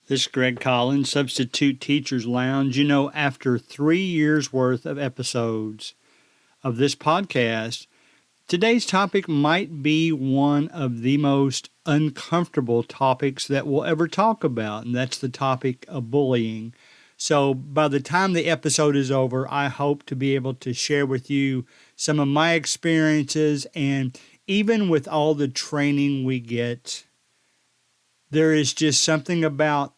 This is Greg Collins, Substitute Teachers Lounge. You know, after 3 years worth of episodes of this podcast, today's topic might be one of the most uncomfortable topics that we'll ever talk about, and that's the topic of bullying. So by the time the episode is over, I hope to be able to share with you some of my experiences, and even with all the training we get, there is just something about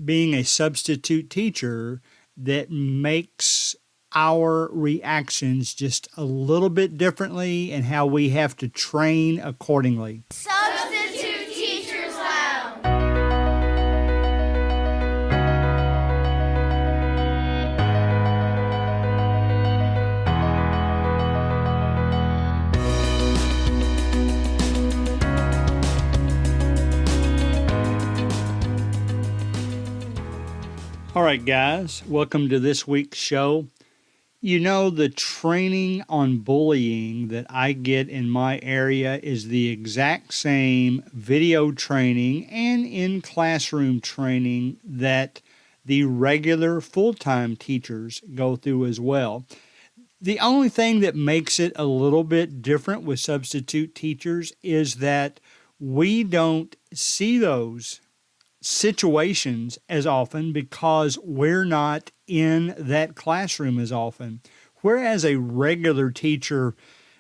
being a substitute teacher that makes our reactions just a little bit differently and how we have to train accordingly. Substitute Teachers Lounge. All right, guys, welcome to this week's show. You know, the training on bullying that I get in my area is the exact same video training and in classroom training that the regular full-time teachers go through as well. The only thing that makes it a little bit different with substitute teachers is that we don't see those situations as often because we're not in that classroom as often. Whereas a regular teacher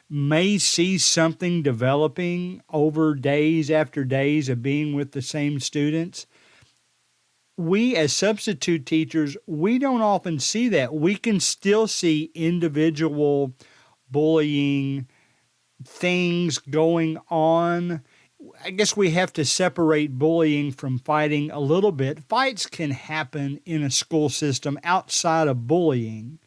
may see something developing over days after days of being with the same students, we as substitute teachers, we don't often see that. We can still see individual bullying things going on. I guess we have to separate bullying from fighting a little bit. Fights can happen in a school system outside of bullying,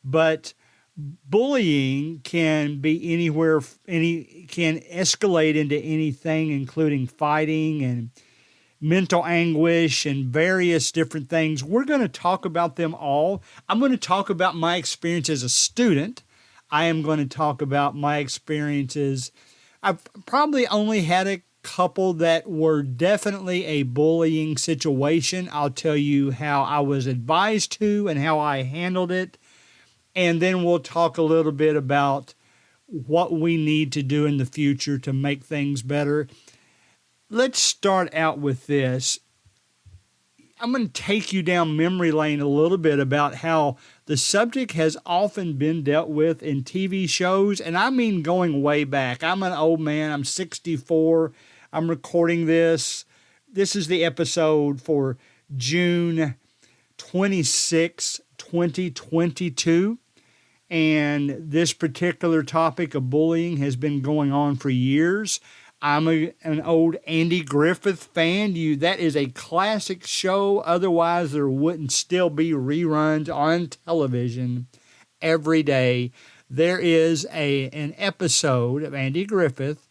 but bullying can be anywhere, can escalate into anything, including fighting and mental anguish and various different things. We're going to talk about them all. I'm going to talk about my experience as a student. I am going to talk about my experiences. I've probably only had a couple that were definitely a bullying situation. I'll tell you how I was advised to and how I handled it. And then we'll talk a little bit about what we need to do in the future to make things better. Let's start out with this. I'm going to take you down memory lane a little bit about how the subject has often been dealt with in TV shows, and I mean going way back. I'm an old man. I'm 64. I'm recording this. This is the episode for June 26, 2022, and this particular topic of bullying has been going on for years. I'm an old Andy Griffith fan. That is a classic show. Otherwise, there wouldn't still be reruns on television every day. There is an episode of Andy Griffith.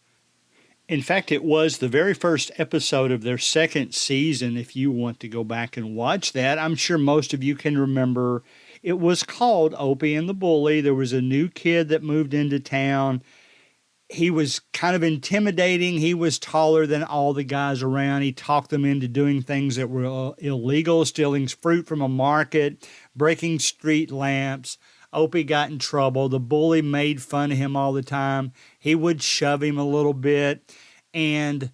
In fact, it was the very first episode of their second season. If you want to go back and watch that, I'm sure most of you can remember. It was called Opie and the Bully. There was a new kid that moved into town. He was kind of intimidating. He was taller than all the guys around. He talked them into doing things that were illegal, stealing fruit from a market, breaking street lamps. Opie got in trouble. The bully made fun of him all the time. He would shove him a little bit. And,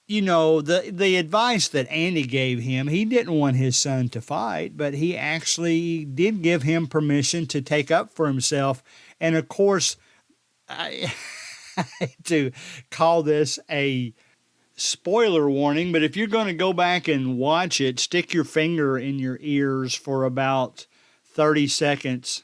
you know, the advice that Andy gave him, he didn't want his son to fight, but he actually did give him permission to take up for himself. And, of course, I hate to call this a spoiler warning, but if you're going to go back and watch it, stick your finger in your ears for about 30 seconds.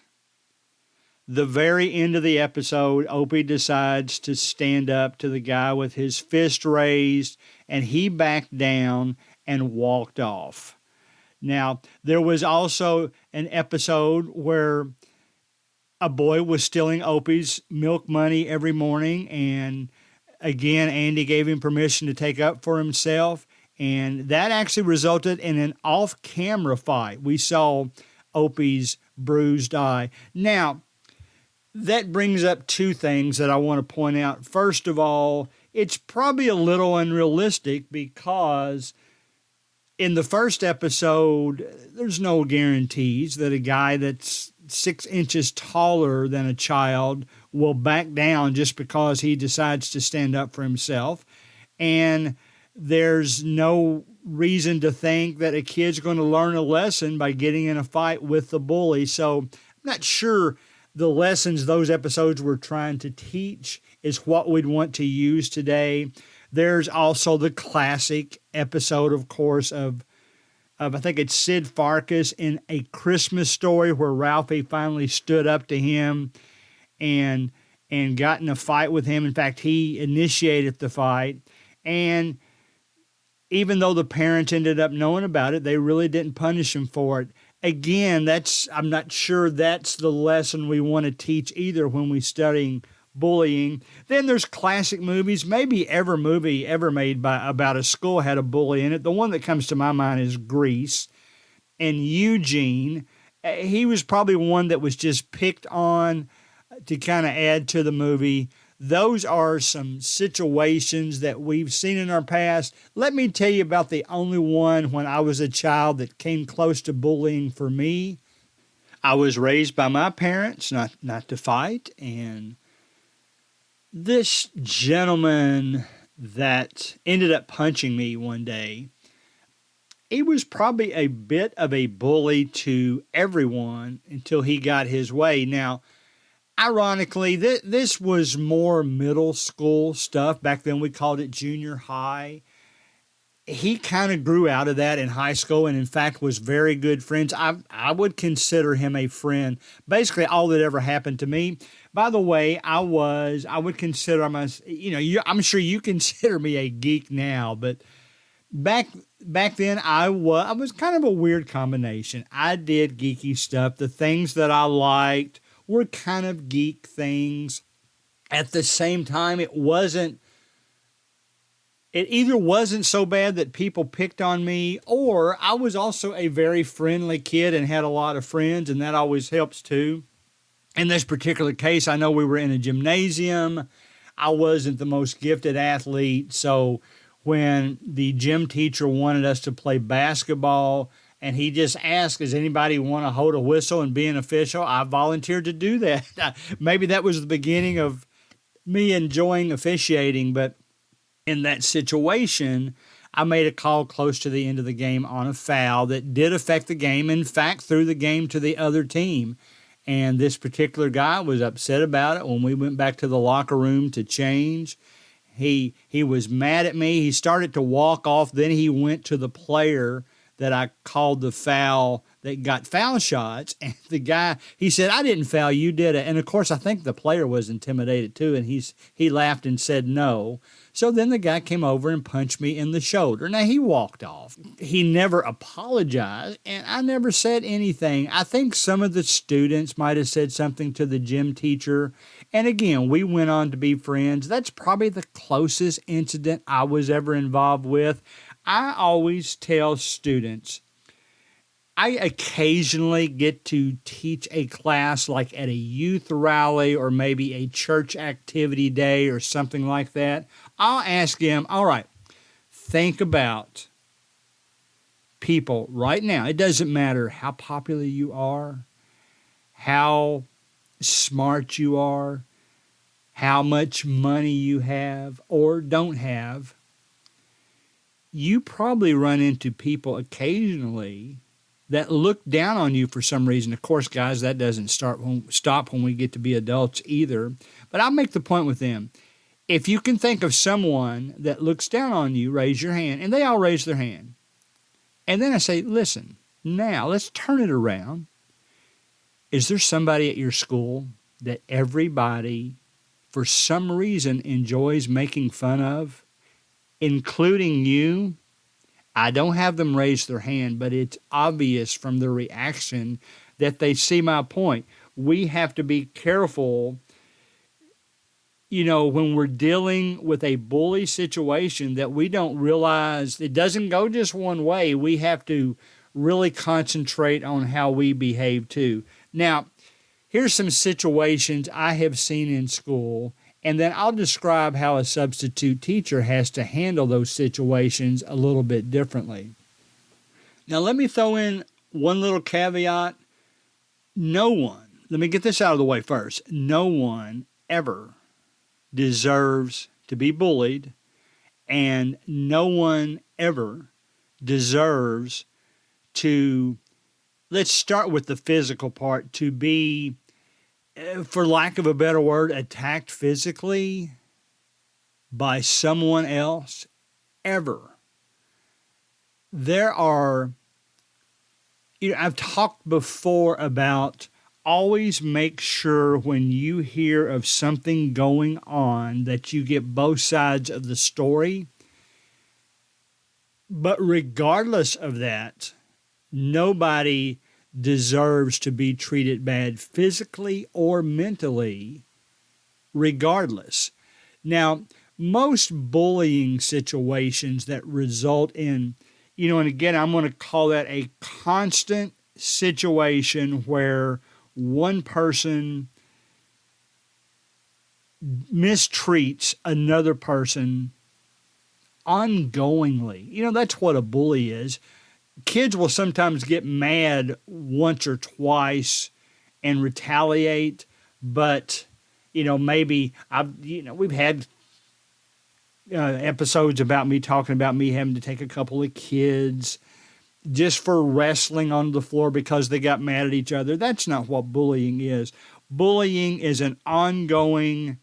The very end of the episode, Opie decides to stand up to the guy with his fist raised, and he backed down and walked off. Now, there was also an episode where a boy was stealing Opie's milk money every morning, and again, Andy gave him permission to take up for himself, and that actually resulted in an off-camera fight. We saw Opie's bruised eye. Now, that brings up two things that I want to point out. First of all, it's probably a little unrealistic because In the first episode, there's no guarantees that a guy that's 6 inches taller than a child will back down just because he decides to stand up for himself. And there's no reason to think that a kid's going to learn a lesson by getting in a fight with the bully. So I'm not sure the lessons those episodes were trying to teach is what we'd want to use today. There's also the classic episode, of course, of I think it's Sid Farkas in A Christmas Story, where Ralphie finally stood up to him and got in a fight with him. In fact, he initiated the fight. And even though the parents ended up knowing about it, they really didn't punish him for it. Again, I'm not sure that's the lesson we want to teach either when we're studying bullying. Then there's classic movies. Maybe every movie ever made about a school had a bully in it. The one that comes to my mind is Grease. And Eugene, he was probably one that was just picked on to kind of add to the movie. Those are some situations that we've seen in our past. Let me tell you about the only one when I was a child that came close to bullying for me. I was raised by my parents not to fight, and this gentleman that ended up punching me one day, he was probably a bit of a bully to everyone until he got his way. Now, ironically, this was more middle school stuff. Back then we called it junior high. He kind of grew out of that in high school and, in fact, was very good friends. I would consider him a friend. Basically, all that ever happened to me. By the way, I would consider myself, I'm sure you consider me a geek now, but back then I was kind of a weird combination. I did geeky stuff. The things that I liked were kind of geek things. At the same time, it either wasn't so bad that people picked on me, or I was also a very friendly kid and had a lot of friends, and that always helps too. In this particular case, I know we were in a gymnasium. I wasn't the most gifted athlete, so when the gym teacher wanted us to play basketball, and he just asked, does anybody want to hold a whistle and be an official? I volunteered to do that. Maybe that was the beginning of me enjoying officiating, but in that situation, I made a call close to the end of the game on a foul that did affect the game, in fact, threw the game to the other team. And this particular guy was upset about it when we went back to the locker room to change. He was mad at me. He started to walk off. Then he went to the player that I called the foul that got foul shots. And the guy, he said, I didn't foul, you did it. And, of course, I think the player was intimidated too, and he laughed and said no. So then the guy came over and punched me in the shoulder. Now, he walked off. He never apologized, and I never said anything. I think some of the students might have said something to the gym teacher. And again, we went on to be friends. That's probably the closest incident I was ever involved with. I always tell students, I occasionally get to teach a class like at a youth rally or maybe a church activity day or something like that. I'll ask them, all right, think about people right now. It doesn't matter how popular you are, how smart you are, how much money you have or don't have. You probably run into people occasionally that look down on you for some reason. Of course, guys, that doesn't stop when we get to be adults either. But I'll make the point with them. If you can think of someone that looks down on you, raise your hand. And they all raise their hand. And then I say, listen, now let's turn it around. Is there somebody at your school that everybody, for some reason, enjoys making fun of, including you? I don't have them raise their hand, but it's obvious from their reaction that they see my point. We have to be careful, when we're dealing with a bully situation, that we don't realize it doesn't go just one way. We have to really concentrate on how we behave too. Now, here's some situations I have seen in school, and then I'll describe how a substitute teacher has to handle those situations a little bit differently. Now, let me throw in one little caveat. No one, let me get this out of the way first. No one ever deserves to be bullied, and no one ever deserves to, let's start with the physical part, to be, for lack of a better word, attacked physically by someone else ever. There are, I've talked before about always make sure when you hear of something going on that you get both sides of the story. But regardless of that, nobody deserves to be treated bad physically or mentally, regardless. Now, most bullying situations that result in, and again, I'm going to call that a constant situation where one person mistreats another person ongoingly. That's what a bully is. Kids will sometimes get mad once or twice and retaliate, but maybe we've had episodes about me talking about me having to take a couple of kids just for wrestling on the floor because they got mad at each other. That's not what bullying is. Bullying is an ongoing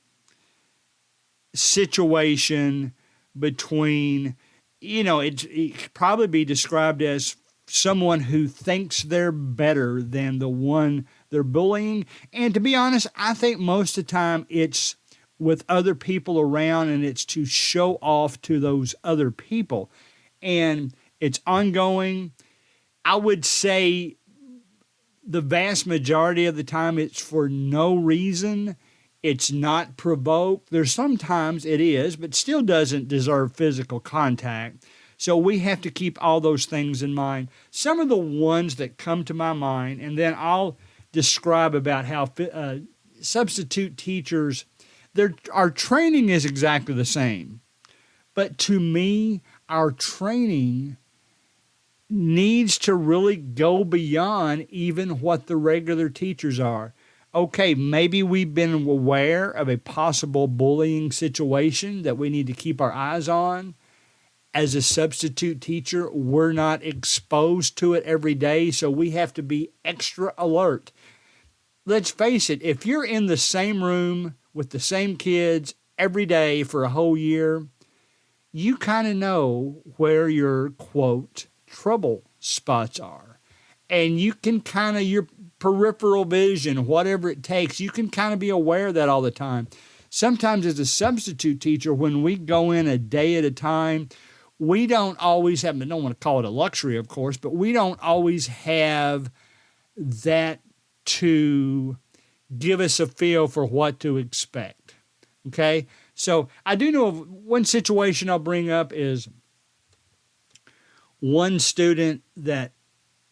situation between, it could probably be described as someone who thinks they're better than the one they're bullying. And to be honest, I think most of the time it's with other people around and it's to show off to those other people. And it's ongoing. I would say the vast majority of the time it's for no reason. It's not provoked. There's sometimes it is, but still doesn't deserve physical contact. So we have to keep all those things in mind. Some of the ones that come to my mind, and then I'll describe about how substitute teachers, our training is exactly the same. But to me, our training needs to really go beyond even what the regular teachers are. Okay, maybe we've been aware of a possible bullying situation that we need to keep our eyes on. As a substitute teacher, we're not exposed to it every day, so we have to be extra alert. Let's face it, if you're in the same room with the same kids every day for a whole year, you kind of know where your, quote, trouble spots are. And you can kind of, your peripheral vision, whatever it takes, you can kind of be aware of that all the time. Sometimes as a substitute teacher, when we go in a day at a time, we don't always have, I don't want to call it a luxury, of course, but we don't always have that to give us a feel for what to expect. Okay? So I do know of one situation I'll bring up is one student that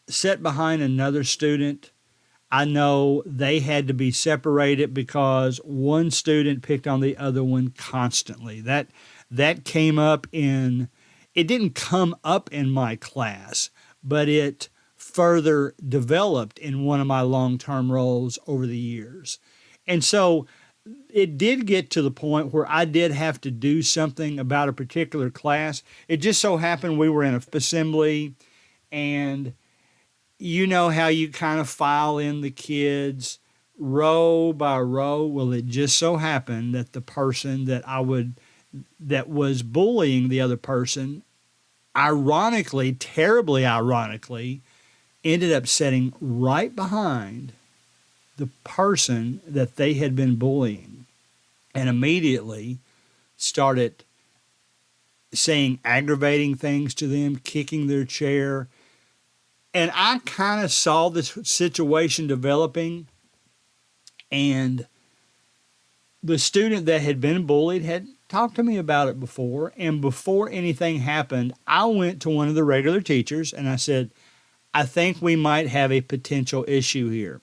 sat behind another student. I know they had to be separated because one student picked on the other one constantly. That came up it didn't come up in my class, but it further developed in one of my long-term roles over the years. And so it did get to the point where I did have to do something about a particular class. It just so happened we were in a assembly, and you know how you kind of file in the kids row by row. Well, it just so happened that the person that was bullying the other person, ironically, terribly ironically, ended up sitting right behind the person that they had been bullying, and immediately started saying aggravating things to them, kicking their chair. And I kind of saw this situation developing, and the student that had been bullied had talked to me about it before. And before anything happened, I went to one of the regular teachers and I said, I think we might have a potential issue here.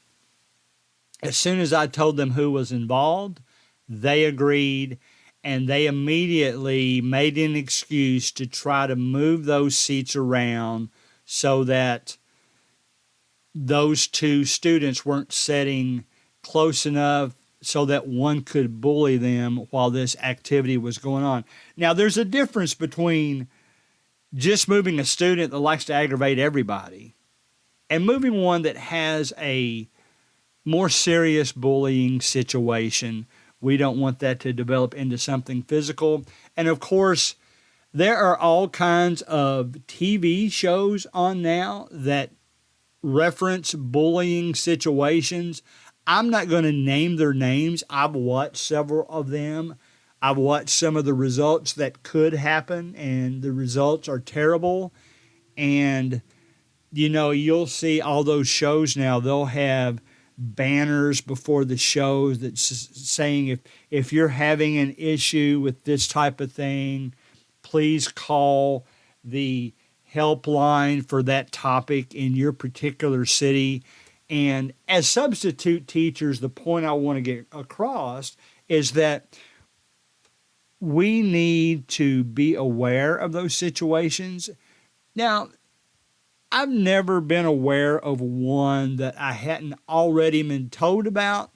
As soon as I told them who was involved, they agreed, and they immediately made an excuse to try to move those seats around so that those two students weren't sitting close enough so that one could bully them while this activity was going on. Now, there's a difference between just moving a student that likes to aggravate everybody and moving one that has a more serious bullying situation. We don't want that to develop into something physical. And of course, there are all kinds of TV shows on now that reference bullying situations. I'm not going to name their names. I've watched several of them. I've watched some of the results that could happen, and the results are terrible. And, you'll see all those shows now. They'll have banners before the shows that's saying if you're having an issue with this type of thing, please call the helpline for that topic in your particular city. And as substitute teachers, the point I want to get across is that we need to be aware of those situations. Now, I've never been aware of one that I hadn't already been told about,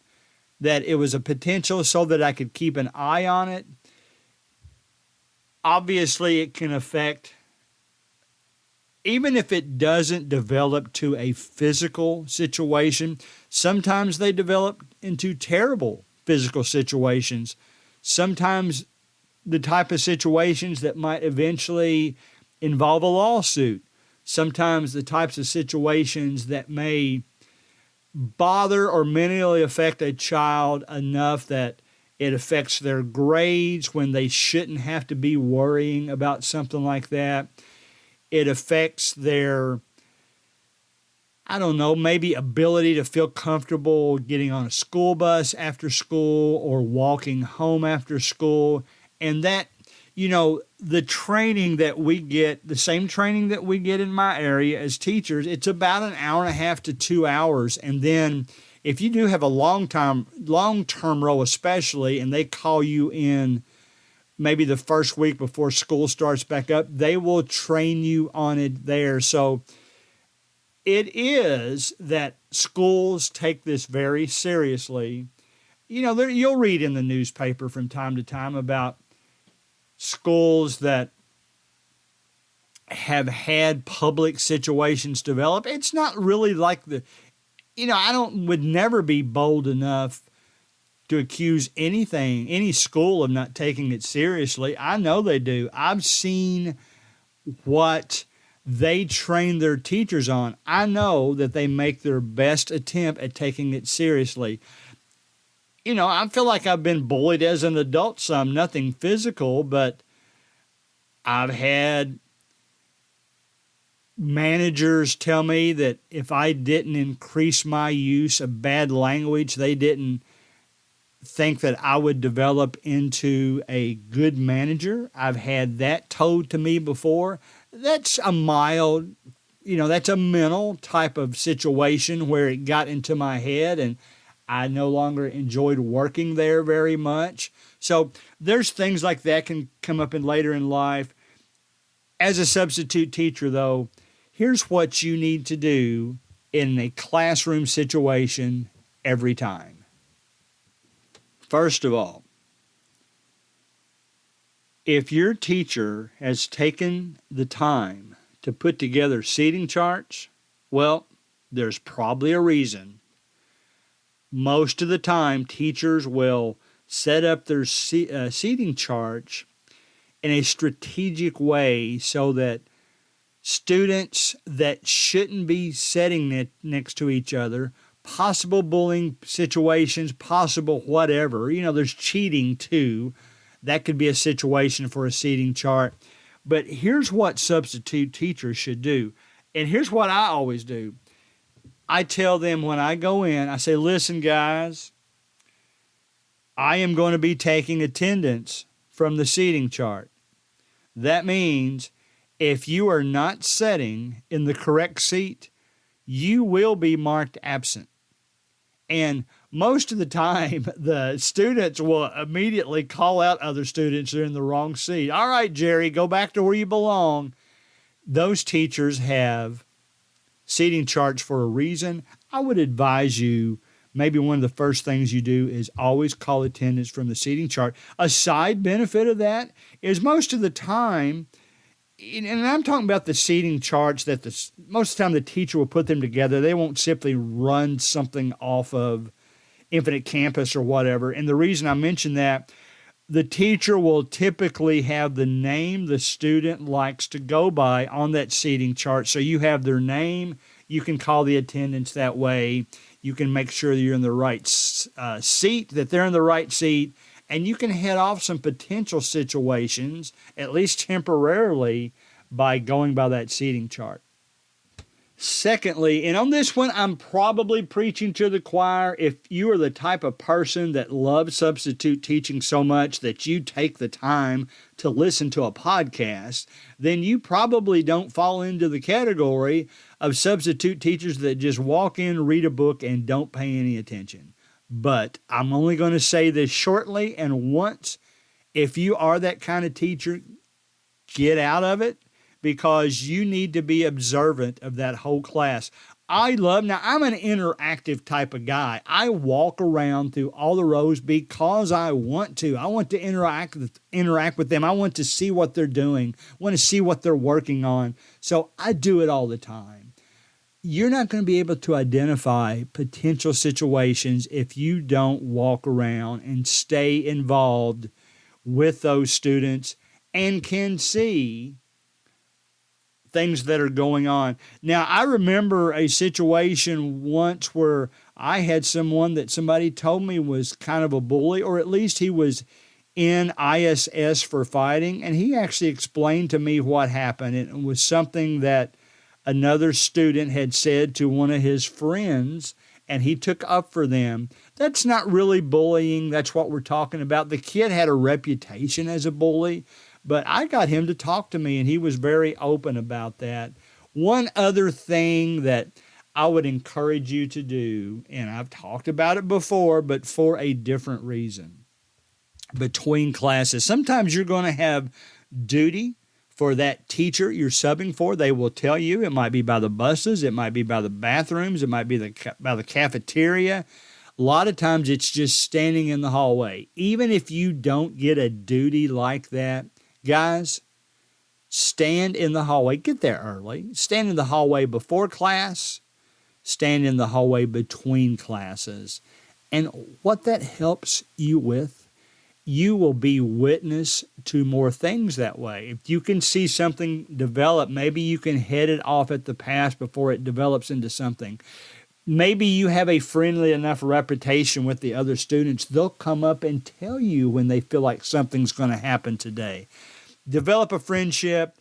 that it was a potential so that I could keep an eye on it. Obviously, it can affect, even if it doesn't develop to a physical situation, sometimes they develop into terrible physical situations. Sometimes the type of situations that might eventually involve a lawsuit. Sometimes the types of situations that may bother or mentally affect a child enough that it affects their grades when they shouldn't have to be worrying about something like that. It affects their, maybe ability to feel comfortable getting on a school bus after school or walking home after school. And that, the training that we get, the same training that we get in my area as teachers, it's about an hour and a half to 2 hours. And then if you do have a long-term role especially, and they call you in maybe the first week before school starts back up, they will train you on it there. So it is that schools take this very seriously. You'll read in the newspaper from time to time about schools that have had public situations develop. It's not really like would never be bold enough to accuse any school of not taking it seriously. I know they do. I've seen what they train their teachers on. I know that they make their best attempt at taking it seriously. I feel like I've been bullied as an adult some, nothing physical, but I've had managers tell me that if I didn't increase my use of bad language, they didn't think that I would develop into a good manager. I've had that told to me before. That's a mild, that's a mental type of situation where it got into my head and I no longer enjoyed working there very much. So there's things like that can come up later in life. As a substitute teacher, though, here's what you need to do in a classroom situation every time. First of all, if your teacher has taken the time to put together seating charts, well, there's probably a reason. Most of the time, teachers will set up their seating charts in a strategic way so that students that shouldn't be sitting next to each other, possible bullying situations, possible whatever, there's cheating too. That could be a situation for a seating chart. But here's what substitute teachers should do. And here's what I always do. I tell them when I go in, I say, listen, guys, I am going to be taking attendance from the seating chart. That means if you are not sitting in the correct seat, you will be marked absent. And most of the time, the students will immediately call out other students that are in the wrong seat. All right, Jerry, go back to where you belong. those teachers have seating charts for a reason. I would advise you, maybe one of the first things you do is always call attendance from the seating chart. A side benefit of that is most of the time, and I'm talking about the seating charts that most of the time the teacher will put them together. They won't simply run something off of Infinite Campus or whatever. And the reason I mention that, the teacher will typically have the name the student likes to go by on that seating chart. So you have their name. You can call the attendance that way. You can make sure that you're in the right seat, that they're in the right seat, and you can head off some potential situations, at least temporarily, by going by that seating chart. Secondly, and on this one, I'm probably preaching to the choir. If you are the type of person that loves substitute teaching so much that you take the time to listen to a podcast, then you probably don't fall into the category of substitute teachers that just walk in, read a book, and don't pay any attention. But I'm only going to say this shortly and once. If you are that kind of teacher, get out of it, because you need to be observant of that whole class. Now I'm an interactive type of guy. I walk around through all the rows because I want to. I want to interact with them. I want to see what they're doing. I want to see what they're working on. So I do it all the time. You're not going to be able to identify potential situations if you don't walk around and stay involved with those students and can see things that are going on. Now, I remember a situation once where I had someone that somebody told me was kind of a bully, or at least he was in ISS for fighting, and he actually explained to me what happened. It was something that another student had said to one of his friends, and he took up for them. That's not really bullying. That's what we're talking about. The kid had a reputation as a bully, but I got him to talk to me, and he was very open about that. One other thing that I would encourage you to do, and I've talked about it before, but for a different reason, between classes. Sometimes you're going to have duty for that teacher you're subbing for. They will tell you. It might be by the buses. It might be by the bathrooms. It might be by the cafeteria. A lot of times it's just standing in the hallway. Even if you don't get a duty like that, guys, stand in the hallway. Get there early. Stand in the hallway before class. Stand in the hallway between classes. And what that helps you with, you will be witness to more things that way. If you can see something develop, maybe you can head it off at the pass before it develops into something. Maybe you have a friendly enough reputation with the other students. They'll come up and tell you when they feel like something's going to happen today. Develop a friendship.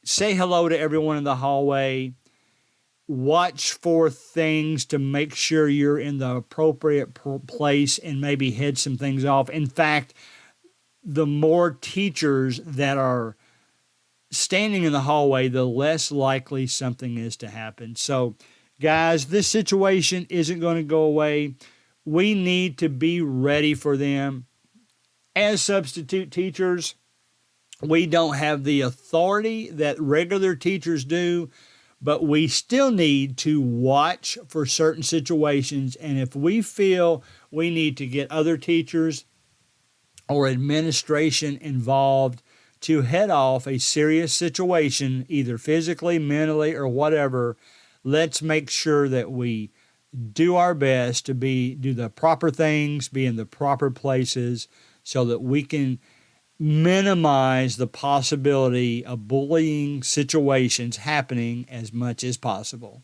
Say hello to everyone in the hallway. Watch for things to make sure you're in the appropriate place and maybe head some things off. In fact, the more teachers that are standing in the hallway, the less likely something is to happen. So, guys, this situation isn't going to go away. We need to be ready for them. As substitute teachers, we don't have the authority that regular teachers do, but we still need to watch for certain situations. And if we feel we need to get other teachers or administration involved to head off a serious situation, either physically, mentally, or whatever, let's make sure that we do our best to do the proper things, be in the proper places, so that we can minimize the possibility of bullying situations happening as much as possible.